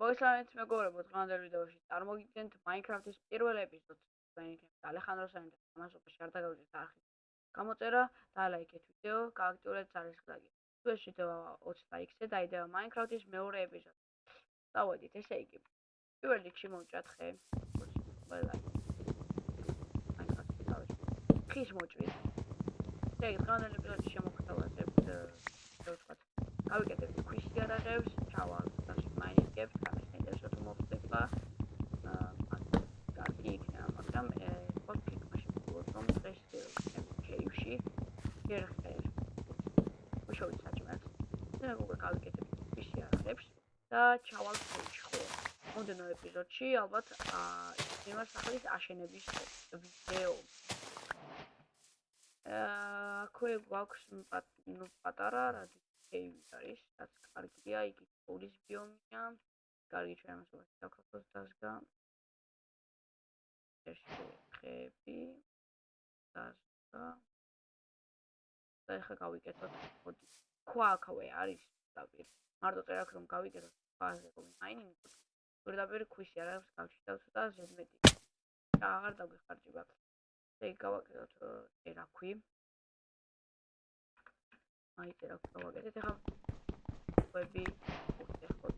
მოგესალმებით მეგობრებო, დღევანდელ ვიდეოში წარმოგიდგენთ Minecraft-ის პირველ ეპიზოდს. თქვენ იქნებით ალეხანდრო სანითა თამაშობაში არ დაგავიწყდეთ არხის გამოწერა და ლაიქეთ ვიდეო, გააქტიურეთ ძალისხმევი. თუ ეს ვიდეო 20 ლაიქზე დაიდება Minecraft-ის მეორე ეპიზოდი. დავედით, ესე იგი. პირველ რიგში მოვჭრათ ხე. ყველა Minecraft-ის თავში. ხის მოჭრით. ესე იგი, დღევანდელ ეპიზოდში შემოგთავაზებთ ვთქვათ, გავიკეთებთ ქვის იარაღებს, ჩავალთ მაინინგებს, გამიხსენებთ თუ მოხდება კარგი იქნება, მაგრამ პოდკასტში ვთქვათ, რომ დღეს კეივში ერხეს უშუალოდ საჭმელს. და უკვე გავიკეთებთ ქვის იარაღებს და ჩავალთ კეივში, ხო? მომდენო ეპიზოდში ალბათ იმას ახლის აშენების ვიდეო. აქვე გვაქვს პატარა რადიო კეივი არის, რაც კარგია, იგი პულის ბიომია, კარგი ჩვენამსობაში საქართველოს დაზგა. ერთი ხეები, დაზგა. და ეხლა გავიკეთოთ, მოდი. ქვა აქვე არის პირდაპირ. მარტო წერაქ რომ გავიკეთოთ ქვაზე მაინინგს. პირდაპირ ქვის იარაღებს გავჩიტავთ და ზედმეტი. აღარ დაგვიხარჯება. ეგ გავაკეთოთ წერაქვი. აი წერაქვი გავაკეთეთ, ეხლა ვები უხდეხოთ.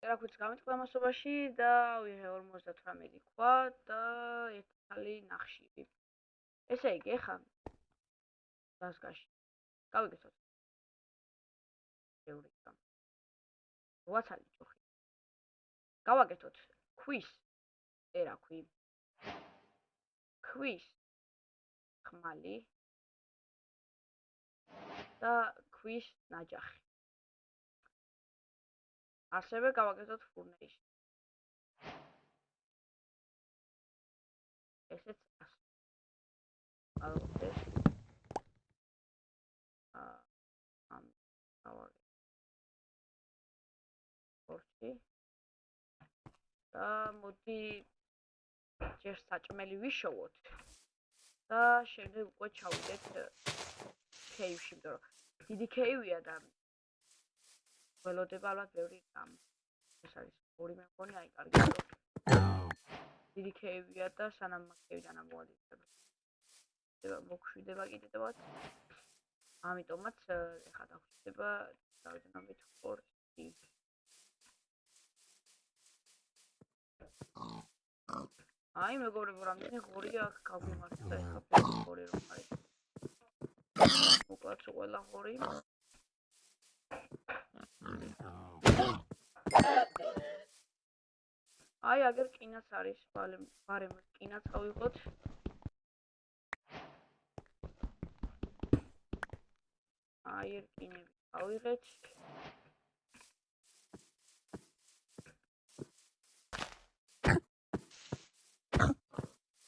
წერაქვიც გამიწყდა მასობაში და ვიღე 58 ქვა და ერთი ხალი ნახშირი. ესე იგი, ეხლა დაზგაში გავიკეთოთ. ევრიკა. ვაცალი ჯოხი. გავაკეთოთ ქვის წერაქვი. ქვის ხმალი და ქვის ნაჯახი. ასევე გავაკეთოთ ფურნეიში. ესეც ასე. გავაკეთეთ. გავაკეთეთ. და მოდი ჯერ საჭმელი ვიშოვოთ და შემდეგ უკვე ჩავიდეთ კეივში, იმიტომ რომ დიდი კეივია და ველოდება ალბათ ბევრი რამ. ეს არის ორი მეგონი, აი კარგი. დიდი კეივია და სანამ კეივიდან ამოვადიდება. მოგვშვიდება კიდევაც. ამიტომაც ეხლა დაგვჭირდება დავიწყოთ ხორცი. აი მეგობრებო, რამდენი ღორია აქ გავიმართა ეხლა ღორი რომ არის. უკაც ყველა ღორი. აი აგერ კინაც არის, ბარემ კინაც ავიღოთ. აი ერკინები ავიღეთ.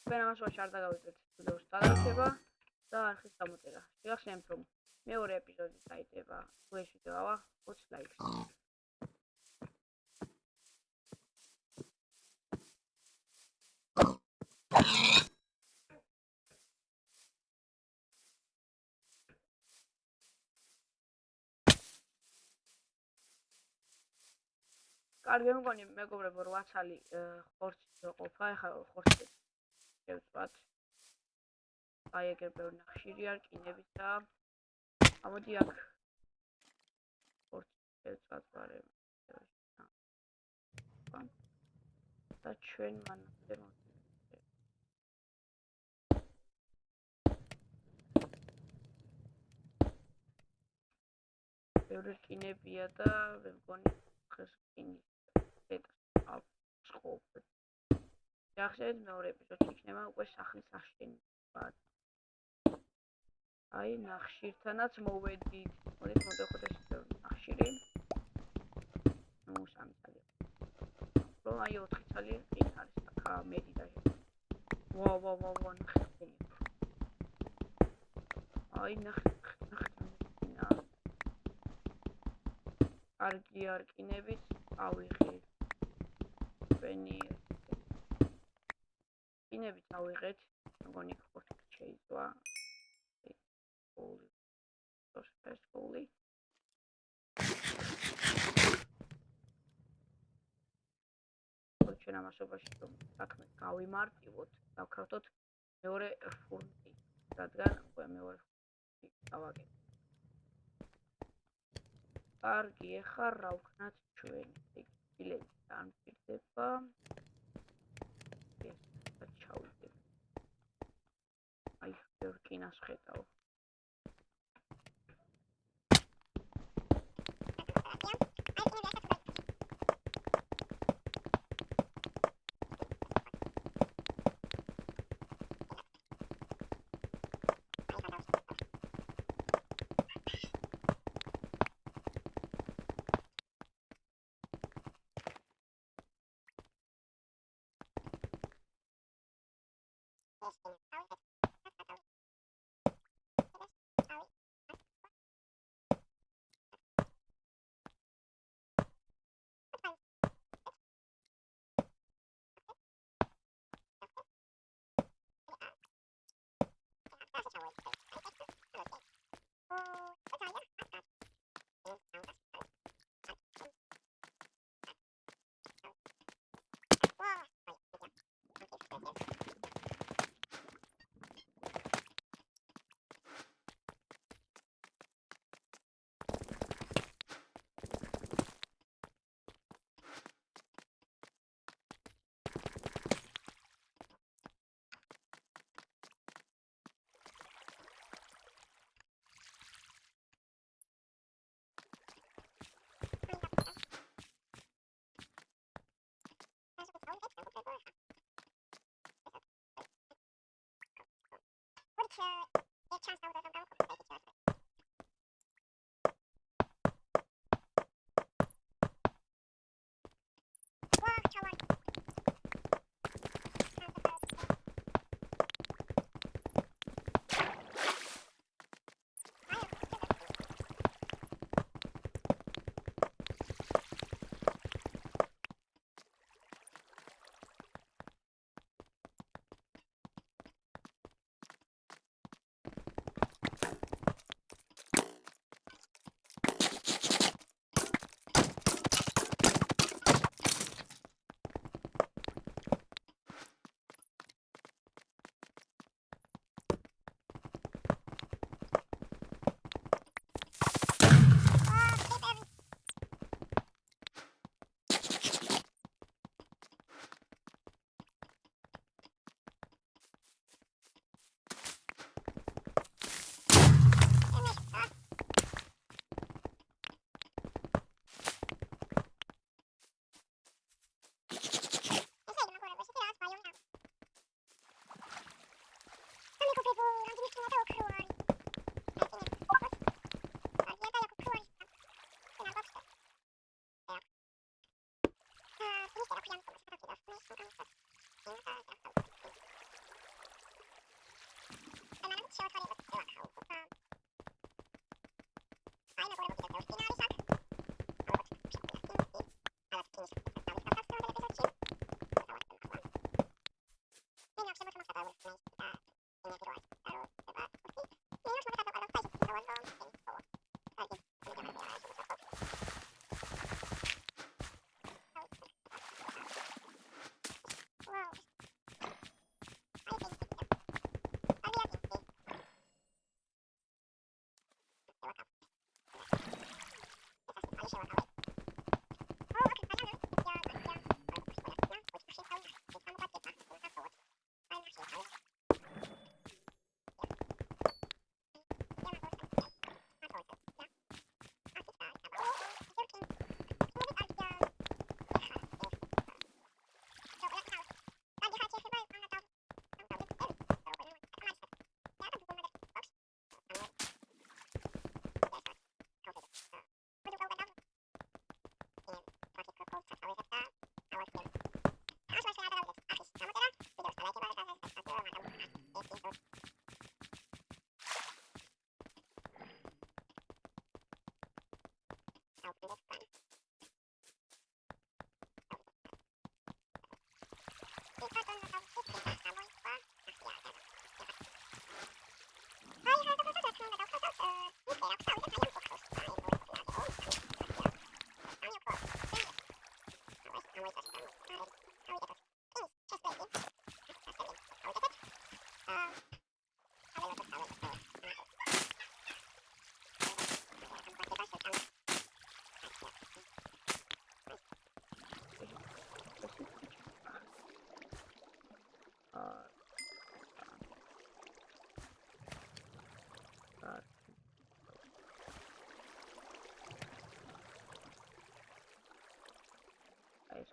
ჩვენ ამას არ დაგავიწყდეთ ვიდეოს გადაღება და არხის გამოწერა. შეგახსენებთ რომ მეორე ეპიზოდი დაიდება, თუ ეს ვიდეო ავა 20 ლაიქს. კარგი მგონი მეგობრებო, 8 ცალი ხორცი ყოფა, ეხლა ხორცი შევწვათ. აი ეგრე ბევრი ნახშირი არ კინების და ამოდი აქ ხორცი შევწვათ ბარემ. და ჩვენ მანამდე ბევრი რკინებია და მე მგონი დღეს რკინის წყობ. ახშენეთ მეორე ეპიზოდში იქნება უკვე სახლის აშენება. აი ნახშირთანაც მოვედით. მოდით მოვდეხოთ ეს ნახშირი. ნუ სამი წელი. რომ აი 4 წელი რკინა არის აქა მეტი და ვა ნახშირი. აი ნახშირი. კარგია რკინებით ავიღეთ. ჩვენი რკინებით ავიღეთ. მგონი ხოთ შეიწვა. Successfully. ჩვენ ამასობაში რომ საქმე გავიმარტივოთ, დავქრათოთ მეორე ფურნი, რადგან უკვე მეორე ფურნი დავაგეთ. კარგი, ეხლა რა ვქნათ ჩვენ? ფილები დამჭირდება. ეს ჩავიდეთ. აი, რკინას ხედავ.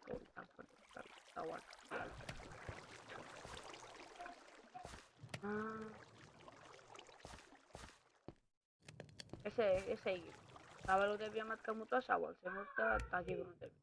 უსწავლი სამწუხაროდ დავარ. ესე იგი დავალოდები ამათ გამოწვას ავალს ემოს და დაგიბრუნდები.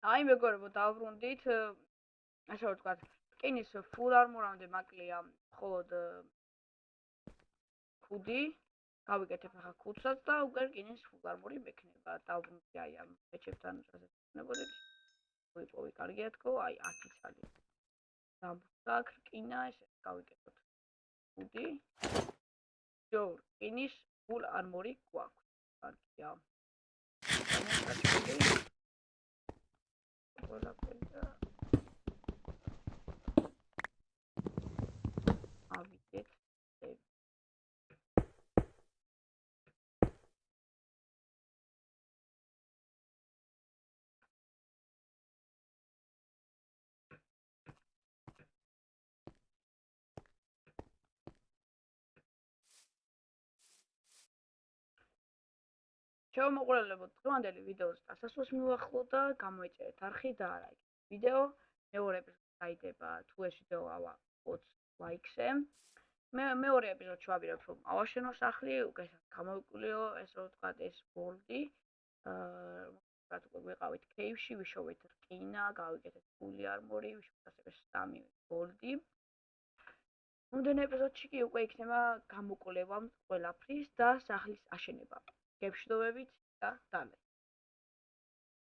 აი მეგობრებო დავბრუნდით, ასე რომ ვთქვათ, რკინის full armor-ამდე მაკლია მხოლოდ ქუდი, გავიკეთებ ახლა ქუდსაც და უკვე რკინის full armor-ი მექნება. დავბრუნდი აი ამ მეჩებთან რასაც ვქნებოდით. ვიპოვი კარგია თქო, აი 10 ცალი. დამბრუნდა რკინა, ესე გავიკეთოთ ქუდი. ჯო, რკინის full armor-ი გვაქვს. კარგია. ავიდეთ. Ჩემო მოყურებლებო, დღევანდელი ვიდეოს დასასრულს მივახლო და გამოიწერეთ არხი და არაიგეთ ვიდეო. მეორე ეპიზოდში გაიდება თუ ეს ვიდეო ავა 20 ლაიქზე. მეორე ეპიზოდში ვაპირებ რომ ავაშენო სახლი, უკეთესად გამოვიკვლიო, ეს რო ვთქვათ, ეს ბოლდი. რაც უკვე ვიყავით კეივში, ვიშოვეთ რკინა, გავიკეთეთ ფული არმორი, ვიშოვეთ ასევე სტამი ბოლდი. მომდევნო ეპიზოდში კი უკვე იქნება გამოკვლევა ყველაფრის და სახლის აშენება. გებშვიდობებით და დალე.